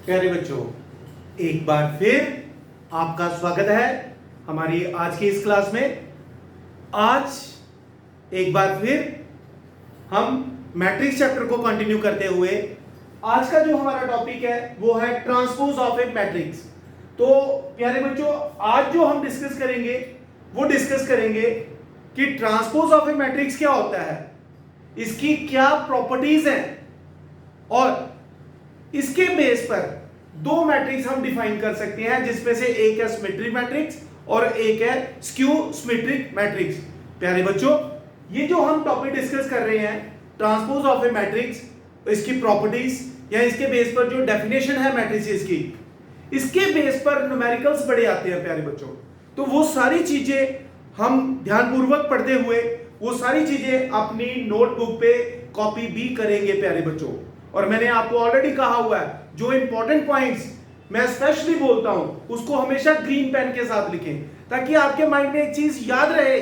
प्यारे बच्चों, एक बार फिर आपका स्वागत है हमारी आज की इस क्लास में। आज एक बार फिर हम मैट्रिक्स चैप्टर को कंटिन्यू करते हुए आज का जो हमारा टॉपिक है वो है ट्रांसपोज ऑफ ए मैट्रिक्स। तो प्यारे बच्चों, आज जो हम डिस्कस करेंगे वो डिस्कस करेंगे कि ट्रांसपोज ऑफ ए मैट्रिक्स क्या होता है, इसकी क्या प्रॉपर्टीज हैं और इसके बेस पर दो मैट्रिक्स हम डिफाइन कर सकते हैं, जिसमें से एक है सिमेट्रिक मैट्रिक्स और एक है स्क्यू सिमेट्रिक मैट्रिक्स। प्यारे बच्चों, ये जो हम टॉपिक डिस्कस कर रहे हैं ट्रांसपोज ऑफ ए मैट्रिक्स, इसकी प्रॉपर्टीज या इसके बेस पर जो डेफिनेशन है मैट्रिसेस की, इसके बेस पर न्यूमेरिकल्स बड़े आते हैं प्यारे बच्चों। तो वो सारी चीजें हम ध्यानपूर्वक पढ़ते हुए वो सारी चीजें अपनी नोटबुक पे कॉपी भी करेंगे प्यारे बच्चों। और मैंने आपको ऑलरेडी कहा हुआ है, जो इंपॉर्टेंट पॉइंट्स मैं स्पेशली बोलता हूं उसको हमेशा ग्रीन पेन के साथ लिखें, ताकि आपके माइंड में एक चीज याद रहे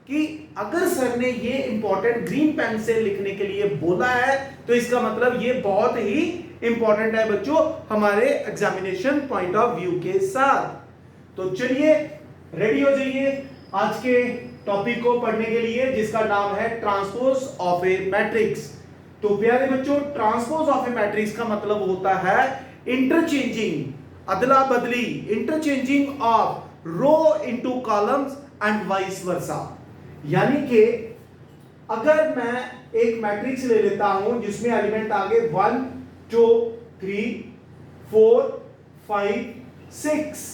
कि अगर सर ने ये इंपॉर्टेंट ग्रीन पेन से लिखने के लिए बोला है तो इसका मतलब ये बहुत ही इंपॉर्टेंट है बच्चों हमारे एग्जामिनेशन पॉइंट ऑफ व्यू के साथ। तो चलिए रेडी हो जाइए आज के टॉपिक को पढ़ने के लिए, जिसका नाम है ट्रांसपोज ऑफ ए मैट्रिक्स। तो प्यारे बच्चों, ट्रांसपोज ऑफ ए मैट्रिक्स का मतलब होता है इंटरचेंजिंग, अदला बदली, interchanging of row into columns and vice versa. यानी कि अगर मैं एक मैट्रिक्स ले लेता हूं जिसमें एलिमेंट आगे 1 2 3 4 5 6,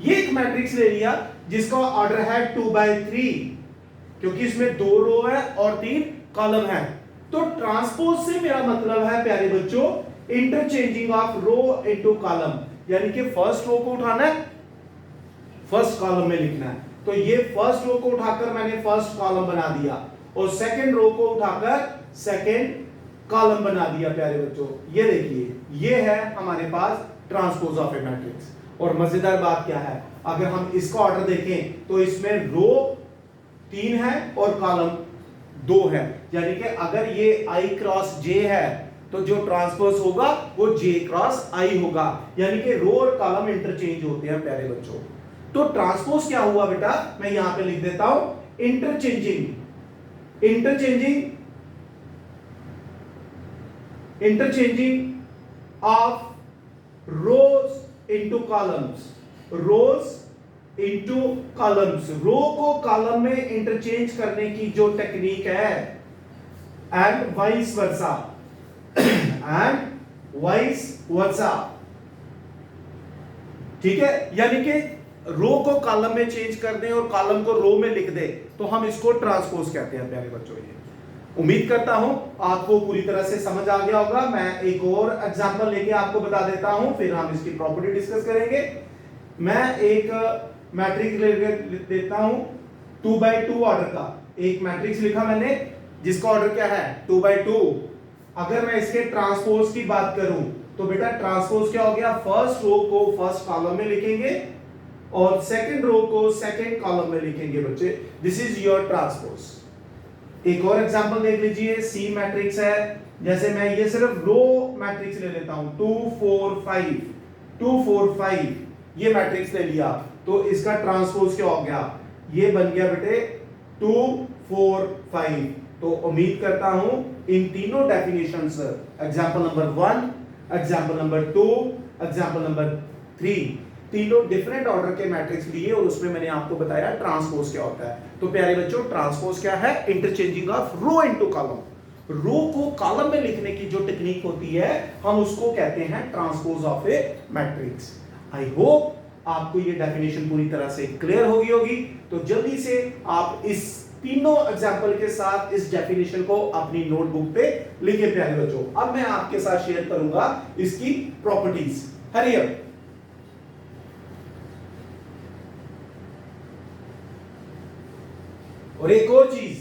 ये एक मैट्रिक्स ले लिया जिसका ऑर्डर है 2/3, क्योंकि इसमें 2 रो है और 3 कॉलम है। तो ट्रांसपोज से मेरा मतलब है प्यारे बच्चों interchanging of row into column, यानी कि फर्स्ट रो को उठाना है, फर्स्ट कॉलम में लिखना है। तो ये फर्स्ट रो को उठाकर मैंने फर्स्ट कॉलम बना दिया और सेकंड रो को उठाकर सेकंड कॉलम बना दिया। प्यारे बच्चों, ये देखिए, ये है हमारे पास ट्रांसपोज ऑफ ए मैट्रिक्स। और मजेदार बात क्या है, अगर हम इसका ऑर्डर देखें तो इसमें रो 3 है और कॉलम 2 है, यानी कि अगर ये I क्रॉस J है तो जो ट्रांसपोज होगा वो J क्रॉस I होगा, यानी कि रो और कॉलम इंटरचेंज होते हैं प्यारे बच्चों। तो ट्रांसपोज क्या हुआ बेटा, मैं यहां पे लिख देता हूं interchanging, interchanging of rows into columns, rows into columns, row को कॉलम में इंटरचेंज करने की जो टेक्निक है, and vice versa, and vice versa, ठीक है। यानी कि रो को कॉलम में चेंज कर दें और कॉलम को रो में लिख दे तो हम इसको ट्रांसपोज कहते हैं प्यारे बच्चों। ये उम्मीद करता हूं आपको पूरी तरह से समझ आ गया होगा। मैं एक और एग्जांपल लेके आपको बता देता हूं, फिर हम इसकी प्रॉपर्टी डिस्कस करेंगे। मैं एक मैट्रिक्स ले देता हूं 2/2 ऑर्डर का, एक मैट्रिक्स लिखा मैंने जिसका ऑर्डर क्या है 2/2। अगर मैं इसके ट्रांसपोज की बात करूं तो बेटा ट्रांसपोज क्या हो गया, फर्स्ट रो को फर्स्ट कॉलम में लिखेंगे और सेकंड रो को सेकंड कॉलम में लिखेंगे बच्चे। This is your transpose. एक और एग्जांपल देख लीजिए, सी मैट्रिक्स है, जैसे मैं ये सिर्फ रो मैट्रिक्स ले लेता हूं 2 4 5 2 4 5, ये मैट्रिक्स ले लिया तो इसका ट्रांसपोज क्या हो गया, ये बन गया बेटे 2 4 5। तो उम्मीद करता हूं इन तीनों definitions, example number 1, example number 2, example number 3, तीनों डिफरेंट ऑर्डर के मैट्रिक्स लिए और उसमें मैंने आपको बताया ट्रांसपोज क्या होता है। तो प्यारे बच्चों, ट्रांसपोज क्या है, interchanging of row into column, row को कॉलम में लिखने की जो टेक्निक होती है हम उसको कहते हैं transpose of a matrix. I hope आपको ये डेफिनेशन पूरी तरह से क्लियर होगी। तो जल्दी से आप इस तीनों एग्जांपल के साथ इस डेफिनेशन को अपनी नोटबुक पे लिखे प्यारे बच्चों। अब मैं आपके साथ शेयर करूंगा इसकी प्रॉपर्टीज। Hurry up. और एक और चीज,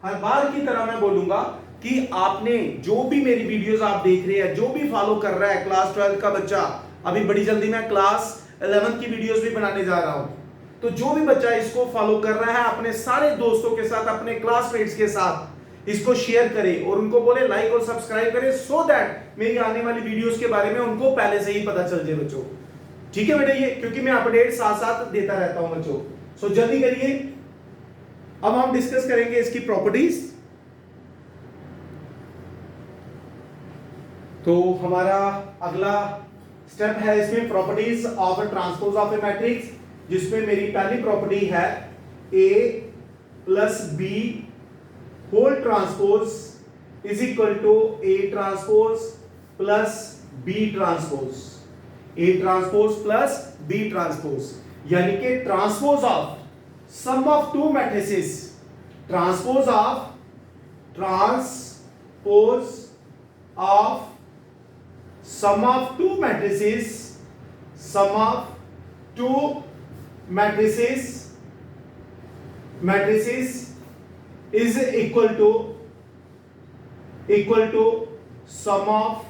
हर बार की तरह मैं बोलूंगा कि आपने जो भी मेरी वीडियोस आप देख रहे हैं, जो भी फॉलो कर रहा है क्लास 12 का बच्चा, अभी बड़ी जल्दी मैं क्लास 11 की वीडियोस भी बनाने जा रहा हूं, तो जो भी बच्चा इसको फॉलो कर रहा है अपने सारे दोस्तों के साथ, अपने क्लासमेट्स के साथ इसको शेयर करें और उनको बोले लाइक और सब्सक्राइब करें, सो दैट मेरी आने वाली वीडियोस के बारे में उनको पहले से ही पता चल जाए बच्चों। ठीक है बेटा, ये क्योंकि मैं अपडेट साथ साथ देता रहता हूं बच्चों, सो जल्दी करिए। अब हम डिस्कस करेंगे इसकी प्रॉपर्टीज। तो हमारा अगला स्टेप है इसमें properties of transpose of a matrix, जिसमें मेरी पहली प्रॉपर्टी है a plus B whole transpose is equal to a transpose plus b transpose, a transpose plus b transpose, यानी कि transpose of sum of two matrices, transpose of sum of two matrices, sum of two matrices is equal to sum of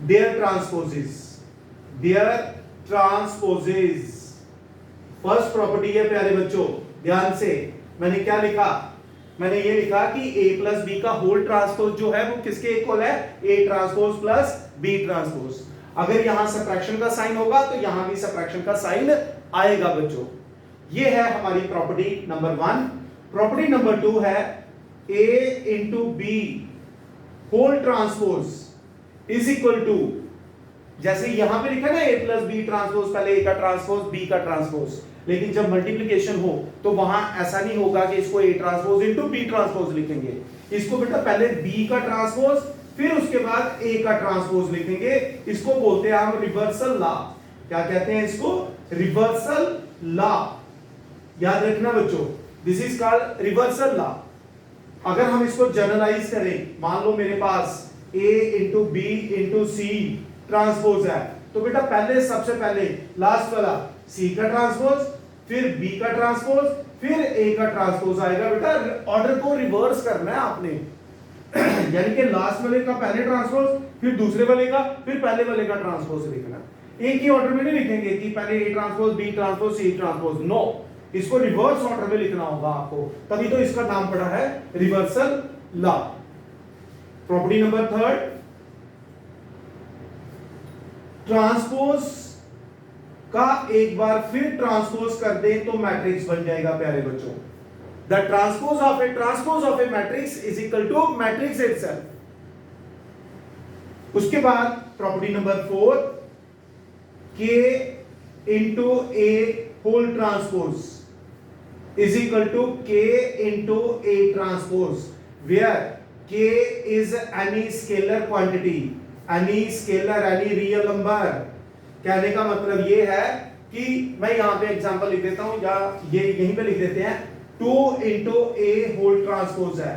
their transposes, first property है प्यारे बच्चों, ध्यान से। मैंने क्या लिखा, मैंने ये लिखा कि a प्लस बी का होल ट्रांसपोज जो है वो किसके इक्वल है, a transpose plus b transpose. अगर यहां सबट्रैक्शन का साइन होगा तो यहां भी सबट्रैक्शन का साइन आएगा बच्चों। ये है हमारी प्रॉपर्टी नंबर 1। प्रॉपर्टी नंबर 2 है a into B whole transpose is equal to, जैसे यहां पे लिखा ना a प्लस बी ट्रांसपोज, पहले a का ट्रांसपोज b का ट्रांसपोज, लेकिन जब मल्टीप्लिकेशन हो तो वहां ऐसा नहीं होगा कि इसको a transpose into b transpose लिखेंगे। इसको बेटा पहले b का ट्रांसपोज फिर उसके बाद a का ट्रांसपोज लिखेंगे। इसको बोलते हैं हम रिवर्सल लॉ। क्या कहते हैं इसको, रिवर्सल लॉ। याद रखना बच्चों, this is called reversal law. अगर हम इसको जनरलाइज करें, मान लो मेरे पास a into B into C transpose है, तो बेटा पहले सबसे पहले लास्ट वाला C का ट्रांसपोज, फिर B का ट्रांसपोज, फिर A का ट्रांसपोज आएगा। बेटा ऑर्डर को रिवर्स करना है आपने, यानी कि लास्ट वाले का पहले ट्रांसपोज, फिर दूसरे वाले का, फिर पहले वाले का ट्रांसपोज लिखना। एक ही ऑर्डर में नहीं लिखेंगे कि पहले A transpose, B transpose, C transpose, no, इसको रिवर्स ऑर्डर में लिखना होगा आपको, तभी तो इसका नाम पड़ा है reversal law. Property number 3, transpose का एक बार फिर ट्रांसपोज कर दें तो मैट्रिक्स बन जाएगा प्यारे बच्चों। The transpose of a matrix is equal to matrix itself. उसके बाद property number 4, k into a whole transpose is equal to k into a transpose, where k is any scalar quantity, any scalar, any real number. कहने का मतलब ये है कि मैं यहां पे एग्जांपल लिख देता हूं, या ये यहीं पे लिख देते हैं 2 इंटू ए होल ट्रांसपोज है,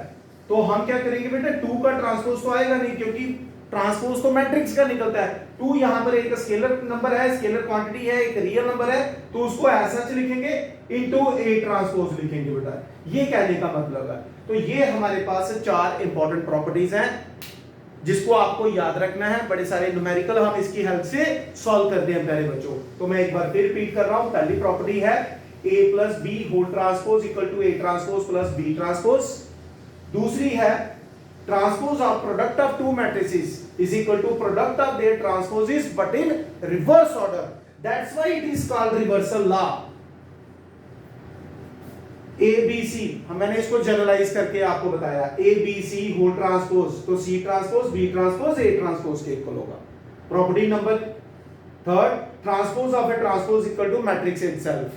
तो हम क्या करेंगे बेटा, 2 का ट्रांसपोज तो आएगा नहीं, क्योंकि ट्रांसपोज तो मैट्रिक्स का निकलता है। 2 यहां पर एक स्केलर नंबर है, स्केलर क्वांटिटी है, एक रियल नंबर है, तो उसको ऐसा लिखेंगे इंटू ए ट्रांसपोज लिखेंगे बेटा, ये कहने का मतलब है। तो ये हमारे पास 4 इंपॉर्टेंट प्रॉपर्टीज हैं जिसको आपको याद रखना है। बड़े सारे न्यूमेरिकल हम इसकी हेल्प से सॉल्व करते हैं प्यारे बच्चों। तो मैं एक बार फिर रिपीट कर रहा हूं। पहली प्रॉपर्टी है a plus B whole transpose equal to A transpose plus B transpose. दूसरी है transpose of product of two matrices is equal to product of their transposes but in reverse order, that's why it is called reversal law. ABC, मैंने इसको generalise करके आपको बताया, ABC whole transpose, तो C transpose, B transpose, A transpose के equal होगा। Property number 3, transpose of A transpose equal to matrix itself,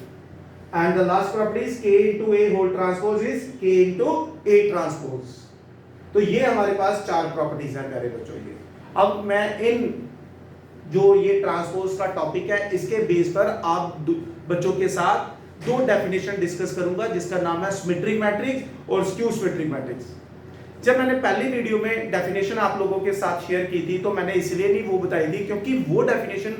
and the last property is K into A whole transpose is K into A transpose. तो ये हमारे पास 4 properties हैं प्यारे बच्चों। ये अब मैं इन जो ये ट्रांसपोज का टॉपिक है इसके बेस पर आप बच्चों के साथ 2 डेफिनेशन डिस्कस करूंगा, जिसका नाम है सिमेट्रिक मैट्रिक्स और स्क्यू सिमेट्रिक मैट्रिक्स। जब मैंने पहली वीडियो में डेफिनेशन आप लोगों के साथ शेयर की थी, तो मैंने इसलिए नहीं वो बताई थी क्योंकि वो डेफिनेशन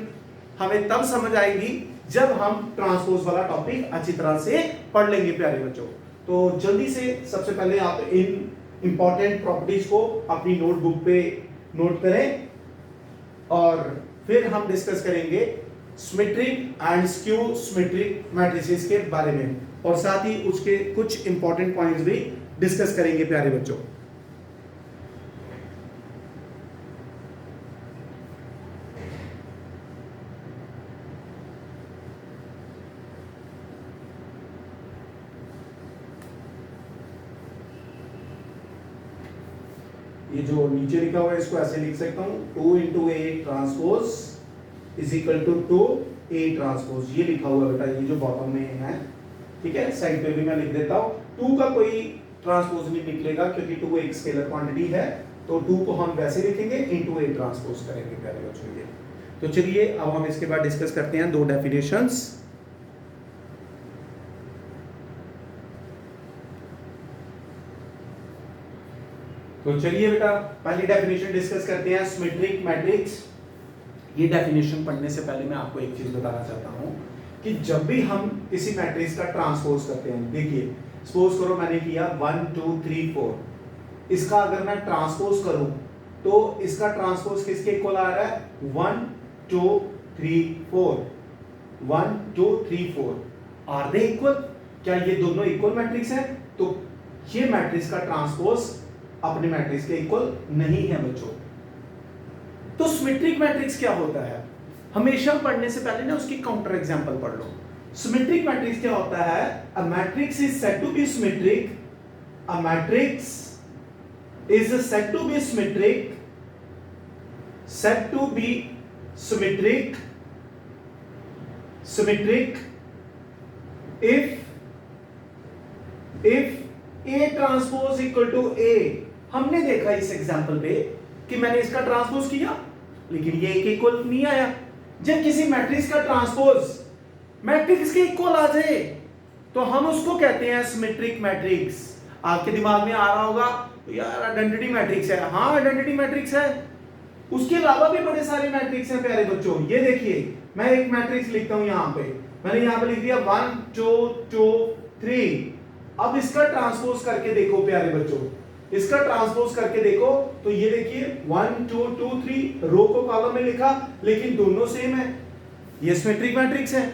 हमें तब समझ आएगी जब हम ट्रांसपोज वाला टॉपिक अच्छी तरह से पढ़ लेंगे प्यारे बच्चों। तो जल्दी से सबसे पहले आप इन इंपॉर्टेंट प्रॉपर्टीज को अपनी नोटबुक पे नोट करें और फिर हम डिस्कस करेंगे symmetric and skew symmetric matrices के बारे में, और साथ ही उसके कुछ इंपॉर्टेंट पॉइंट्स भी डिस्कस करेंगे प्यारे बच्चों। ये जो नीचे लिखा हुआ है इसको ऐसे लिख सकता हूं, 2 into a transpose is equal to 2 a transpose, ये लिखा हुआ है बेटा, ये जो बॉटम में है, ठीक है। साइड पे भी मैं लिख देता हूं, 2 का कोई ट्रांसपोज नहीं निकलेगा क्योंकि 2 एक स्केलर क्वांटिटी है, तो 2 को हम वैसे लिखेंगे इनटू ए ट्रांसपोज करेंगे प्यारे बच्चों ये। तो चलिए अब हम इसके बाद डिस्कस करते हैं दो डेफिनेशंस। तो चलिए बेटा पहली डेफिनेशन डिस्कस करते हैं, सिमेट्रिक मैट्रिक्स। ये डेफिनेशन पढ़ने से पहले मैं आपको एक चीज बताना चाहता हूं कि जब भी हम किसी मैट्रिक्स का ट्रांसपोज करते हैं, देखिए सपोज करो मैंने किया 1 2 3 4, इसका अगर मैं ट्रांसपोज करूं तो इसका ट्रांसपोज किसके इक्वल आ रहा है, 1 2 3 4, 1 2 3 4, आर दे इक्वल? क्या ये दोनों इक्वल मैट्रिक्स हैं? तो ये मैट्रिक्स का ट्रांसपोज अपने मैट्रिक्स के इक्वल नहीं है बच्चों। तो सिमेट्रिक मैट्रिक्स क्या होता है, हमेशा पढ़ने से पहले ना उसकी काउंटर एग्जांपल पढ़ लो। सिमेट्रिक मैट्रिक्स क्या होता है, a matrix is said to be symmetric, a matrix is said to be symmetric, said to be symmetric, symmetric if A transpose equal to A। हमने देखा इस एग्जांपल पे कि मैंने इसका ट्रांसपोज किया लेकिन ये एक इक्वल नहीं आया। जब किसी मैट्रिक्स का ट्रांसपोज मैट्रिक्स के इक्वल आ जाए तो हम उसको कहते हैं सिमेट्रिक मैट्रिक्स। आपके दिमाग में आ रहा होगा तो यार आइडेंटिटी मैट्रिक्स है, हाँ आइडेंटिटी मैट्रिक्स है, उसके अलावा भी बड़े सारे मैट्रिक्स हैं प्यारे बच्चों। ये देखिए मैं एक मैट्रिक्स लिखता हूं, यहां पे मैंने यहां पे लिख दिया 1 2 2 3। अब इसका ट्रांसपोज करके देखो प्यारे बच्चों, इसका ट्रांसपोज करके देखो तो ये देखिए 1 2 2 3 रो को कॉलम में लिखा लेकिन दोनों सेम है, ये सिमेट्रिक मैट्रिक्स है।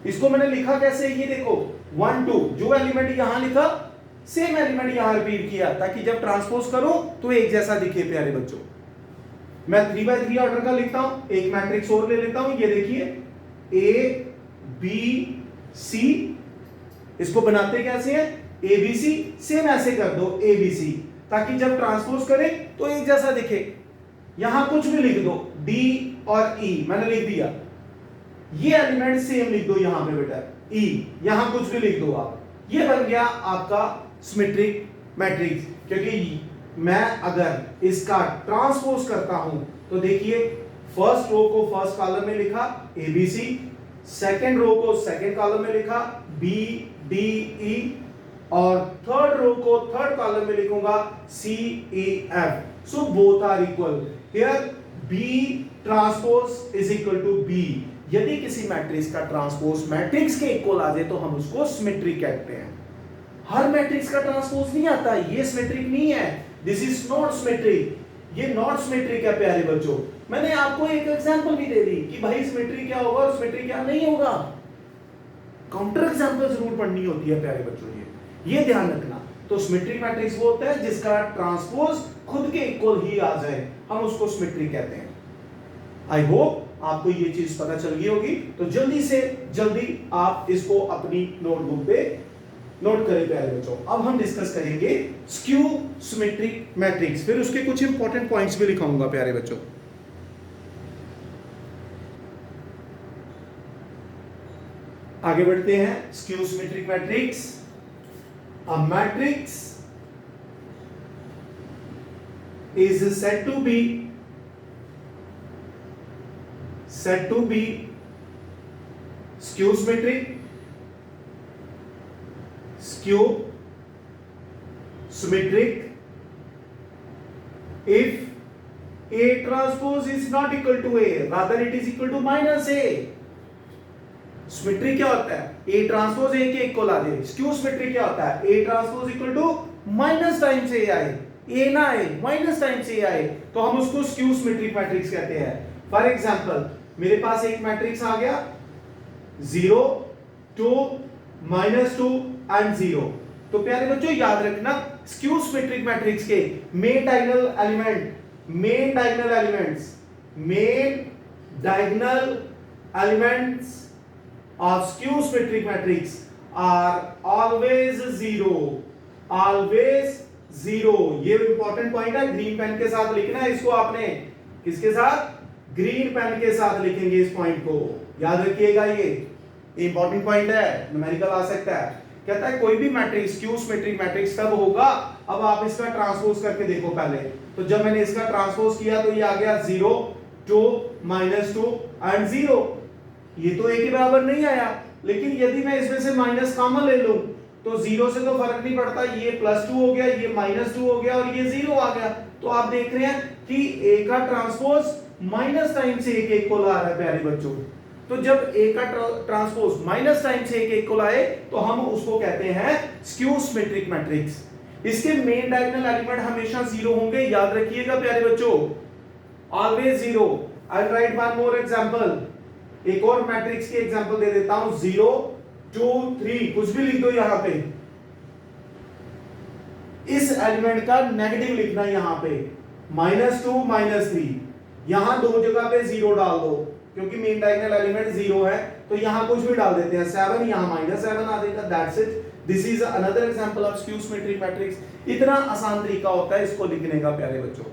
इसको मैंने लिखा कैसे, ये देखो 1 2, जो एलिमेंट यहां लिखा सेम एलिमेंट यहां रिपीट किया ताकि जब ट्रांसपोज करो तो एक जैसा दिखे प्यारे बच्चों। मैं 3x3 ऑर्डर का लिखता हूं, एक मैट्रिक्स और ले लेता हूं, ये देखिए A B C, इसको बनाते कैसे हैं, ABC, सेम ऐसे कर दो ABC ताकि जब ट्रांसपोज करें तो एक जैसा दिखे। यहां कुछ भी लिख दो D और E, मैंने लिख दिया, ये एलिमेंट सेम लिख दो यहां पे बेटा E, यहां कुछ भी लिख दो आप, ये बन गया आपका सिमेट्रिक मैट्रिक्स। क्योंकि मैं अगर इसका ट्रांसपोज करता हूं तो देखिए फर्स्ट रो को फर्स्ट कॉलम में लिखा ABC, सेकंड रो को सेकंड कॉलम में लिखा B D E, और थर्ड रो को थर्ड कॉलम में लिखूंगा C E F। So both are equal, here B transpose is equal to B। यदि किसी मैट्रिक्स का ट्रांसपोज मैट्रिक्स के इक्वल आ जाए तो हम उसको सिमेट्रिक कहते हैं। हर मैट्रिक्स का ट्रांसपोज नहीं आता, ये सिमेट्रिक नहीं है, दिस इज नॉट सिमेट्रिक, ये नॉट सिमेट्रिक है प्यारे बच्चों। मैंने आपको एक एग्जांपल भी दे दी कि भाई सिमेट्रिक क्या होगा और सिमेट्रिक क्या नहीं होगा, काउंटर एग्जांपल जरूर पढ़नी होती है प्यारे बच्चों, ये ध्यान रखना। तो सिमेट्रिक मैट्रिक्स वो होता है जिसका ट्रांसपोज खुद के इक्वल ही आ जाए, हम उसको सिमेट्रिक कहते हैं। आई होप आपको ये चीज पता चल गई होगी, तो जल्दी से जल्दी आप इसको अपनी नोटबुक पे नोट करें प्यारे बच्चों। अब हम डिस्कस करेंगे स्क्यू सिमेट्रिक मैट्रिक्स, फिर उसके कुछ इंपॉर्टेंट पॉइंट्स भी लिखाऊंगा प्यारे बच्चों। आगे बढ़ते हैं, skew symmetric matrix. A matrix is said to be skew symmetric, if A transpose is not equal to A, rather it is equal to minus A। Symmetry क्या होता है, A ट्रांसपोज A के इक्वल आ जाए। Skew symmetry क्या होता है, A transpose equal to minus times A आए, A ना आए, माइनस टाइम्स A आए, तो हम उसको स्क्यू सिमेट्रिक मैट्रिक्स कहते हैं। फॉर एग्जांपल मेरे पास एक मैट्रिक्स आ गया 0 2 -2 एंड 0। तो प्यारे बच्चों याद रखना स्क्यू सिमेट्रिक मैट्रिक्स के main diagonal elements of skew symmetric matrix are always zero. ये इंपॉर्टेंट पॉइंट है, ग्रीन पेन के साथ लिखना है इसको आपने। किसके साथ? ग्रीन पेन के साथ लिखेंगे इस पॉइंट को, याद रखिएगा। ये इंपॉर्टेंट पॉइंट है, न्यूमेरिकल आ सकता है। कहता है कोई भी मैट्रिक्स स्क्यू सिमेट्रिक मैट्रिक्स कब होगा? अब आप इसका ट्रांसपोज करके देखो पहले। तो जब मैंने इसका ट्रांसपोज किया तो ये आ गया 0 2 -2 एंड 0। ये तो एक के बराबर नहीं आया, लेकिन यदि मैं इसमें से माइनस कॉमन ले लूं तो 0 से तो फर्क नहीं पड़ता, ये +2 हो गया, ये -2 हो गया और ये 0 आ गया। तो आप देख रहे हैं कि a का ट्रांसपोज माइनस टाइम से 1 1 को ला रहा है प्यारे बच्चों। तो जब a का ट्रांसपोज माइनस टाइम से 1 1 को लाए तो हम उसको कहते हैं स्क्यू सिमेट्रिक मैट्रिक्स। इसके मेन डायगोनल एलिमेंट हमेशा 0 होंगे, याद रखिएगा प्यारे बच्चों, ऑलवेज 0। आई राइट वन मोर एग्जांपल, एक और मैट्रिक्स के एग्जांपल दे देता हूं, 0 2 3 कुछ भी लिख दो यहां पे। इस एलिमेंट का नेगेटिव लिखना यहां पे, -2 -3, यहां दो जगह पे 0 डाल दो क्योंकि मेन डायगोनल एलिमेंट 0 है, तो यहां कुछ भी डाल देते हैं, 7 यहां -7 आ जाएगा, that's it. This is another example of skew symmetric matrix. इतना आसान तरीका होता है इसको लिखने का प्यारे बच्चों।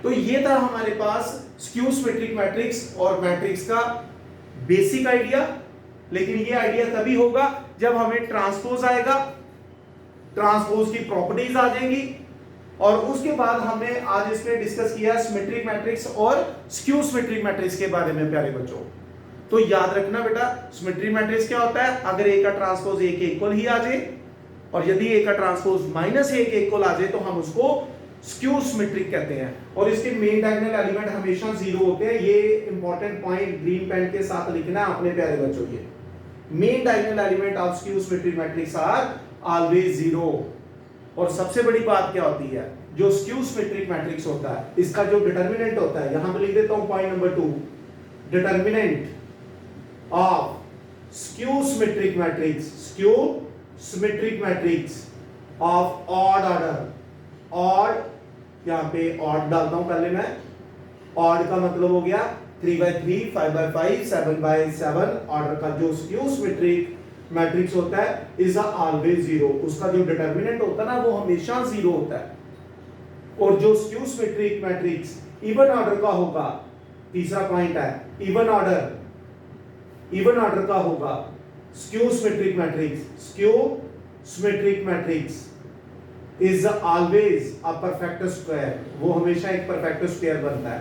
तो ये था हमारे पास स्क्यू सिमेट्रिक मैट्रिक्स और मैट्रिक्स का बेसिक आइडिया। लेकिन ये आइडिया तभी होगा जब हमें ट्रांसपोज आएगा, ट्रांसपोज की प्रॉपर्टीज आ जाएंगी, और उसके बाद हमने आज इसमें डिस्कस किया सिमेट्रिक मैट्रिक्स और स्क्यू सिमेट्रिक मैट्रिक्स के बारे में प्यारे बच्चों। तो याद रखना बेटा, सिमेट्रिक मैट्रिक्स क्या होता है? अगर a का ट्रांसपोज a के इक्वल ही आ जाए, और यदि a का ट्रांसपोज -a के इक्वल आ जाए तो हम उसको स्क्यू सिमेट्रिक कहते हैं। और इसके मेन डायगोनल एलिमेंट हमेशा 0 होते हैं। ये इंपॉर्टेंट पॉइंट ग्रीन पेन के साथ लिखना है अपने प्यारे बच्चों। ये main diagonal element of skew symmetric matrix are always 0। और सबसे बड़ी बात क्या होती है, जो स्क्यू सिमेट्रिक मैट्रिक्स होता है इसका जो डिटरमिनेंट होता है, यहां पे लिख देता हूं point number 2, determinant of skew symmetric matrix of odd order. Odd, यहां पे ऑड डालता हूं पहले मैं। ऑड का मतलब हो गया 3/3 5/5 7/7। ऑर्डर का जो स्क्यू सिमेट्रिक मैट्रिक्स होता है इज ऑलवेज 0। उसका जो डिटरमिनेंट होता है ना वो हमेशा 0 होता है। और जो skew symmetric matrix even order का होगा, तीसरा पॉइंट है, इवन ऑर्डर का होगा skew symmetric matrix is always a perfect square। वो हमेशा एक परफेक्ट स्क्वायर बनता है,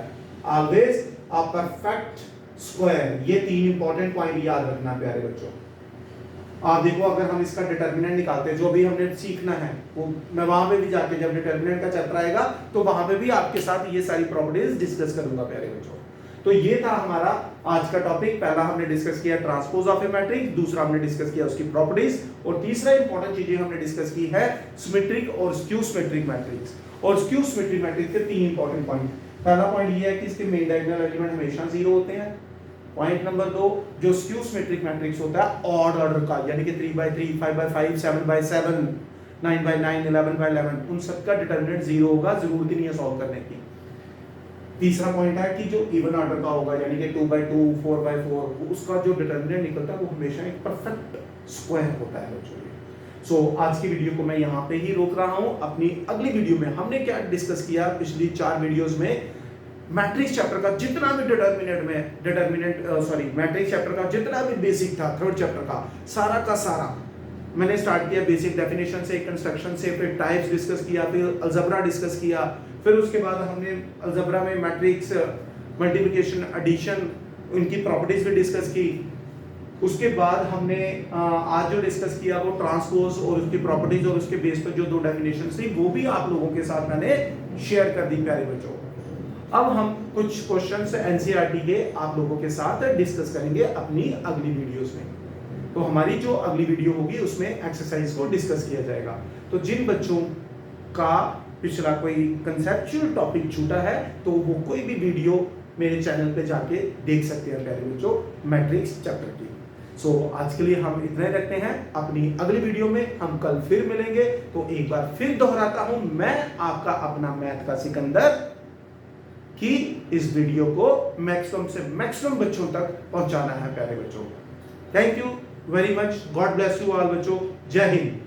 always a perfect square। ये 3 इंपॉर्टेंट पॉइंट याद रखना प्यारे बच्चों। आप देखो, अगर हम इसका डिटरमिनेंट निकालते हैं, जो भी हमने सीखना है वो मैं वहां पे भी जाके जब डिटरमिनेंट का चैप्टर आएगा तो वहां पे भी आपके साथ ये सारी प्रॉपर्टीज डिस्कस करूंगा प्यारे बच्चों। तो ये था हमारा आज का टॉपिक। पहला हमने डिस्कस किया ट्रांसपोज ऑफ ए मैट्रिक्स, दूसरा हमने डिस्कस किया उसकी प्रॉपर्टीज, और तीसरा इंपॉर्टेंट चीजें हमने डिस्कस की है सिमेट्रिक और स्क्यू सिमेट्रिक मैट्रिक्स। और स्क्यू सिमेट्रिक मैट्रिक्स के 3 इंपॉर्टेंट पॉइंट। पहला पॉइंट ये है कि इसके मेन डायगोनल एलिमेंट हमेशा 0 होते हैं। पॉइंट नंबर 2, जो स्क्यू सिमेट्रिक मैट्रिक्स होता है ऑड ऑर्डर का, यानी कि 3/3 5/5 7/7 9/9 11/11, उन सबका डिटरमिनेंट 0 होगा, जरूरत ही नहीं है सॉल्व करने की। तीसरा पॉइंट है कि जो इवन ऑर्डर का होगा, यानी कि 2/2 4/4, उसका जो डिटरमिनेंट निकलता है वो हमेशा एक परफेक्ट स्क्वायर होता है बच्चों। सो आज की वीडियो को मैं यहाँ पे ही रोक रहा हूँ। अपनी अगली वीडियो में हमने क्या डिस्कस किया, पिछली 4 वीडियोस में मैट्रिक्स चैप्टर का जितना भी मैट्रिक्स चैप्टर का जितना भी बेसिक था, 3rd चैप्टर का सारा मैंने स्टार्ट किया बेसिक डेफिनेशन से, कंस्ट्रक्शन से, फिर टाइप्स डिस्कस किया, फिर अलजेब्रा डिस्कस किया, फिर उसके बाद हमने अलजेब्रा में मैट्रिक्स मल्टीप्लिकेशन एडिशन उनकी प्रॉपर्टीज भी डिस्कस की। उसके बाद हमने आज जो डिस्कस किया वो ट्रांसपोज और उसकी प्रॉपर्टीज और उसके बेस पर जो 2 डेफिनेशन थी वो भी आप लोगों के साथ मैंने शेयर कर दी प्यारे बच्चों। अब हम कुछ क्वेश्चंस एनसीईआरटी के आप लोगों के साथ डिस्कस करेंगे अपनी अगली वीडियोस में। तो हमारी जो अगली वीडियो होगी उसमें एक्सरसाइज को डिस्कस किया जाएगा। तो जिन बच्चों का पिछला कोई कंसेप्चुअल टॉपिक छूटा है तो वो कोई भी वीडियो मेरे चैनल पे जाके देख सकते हैं प्यारे बच्चों मैट्रिक्स चैप्टर की। सो आज के लिए हम इतना ही रखते हैं। अपनी अगली वीडियो में हम कल फिर मिलेंगे। तो एक बार फिर दोहराता हूं, मैं आपका अपना मैथ का सिकंदर, कि इस वीडियो को मैक्सिमम से मैक्सिमम बच्चों तक पहुंचाना है प्यारे बच्चों। Thank you very much, God bless you all बच्चों, जय हिंद।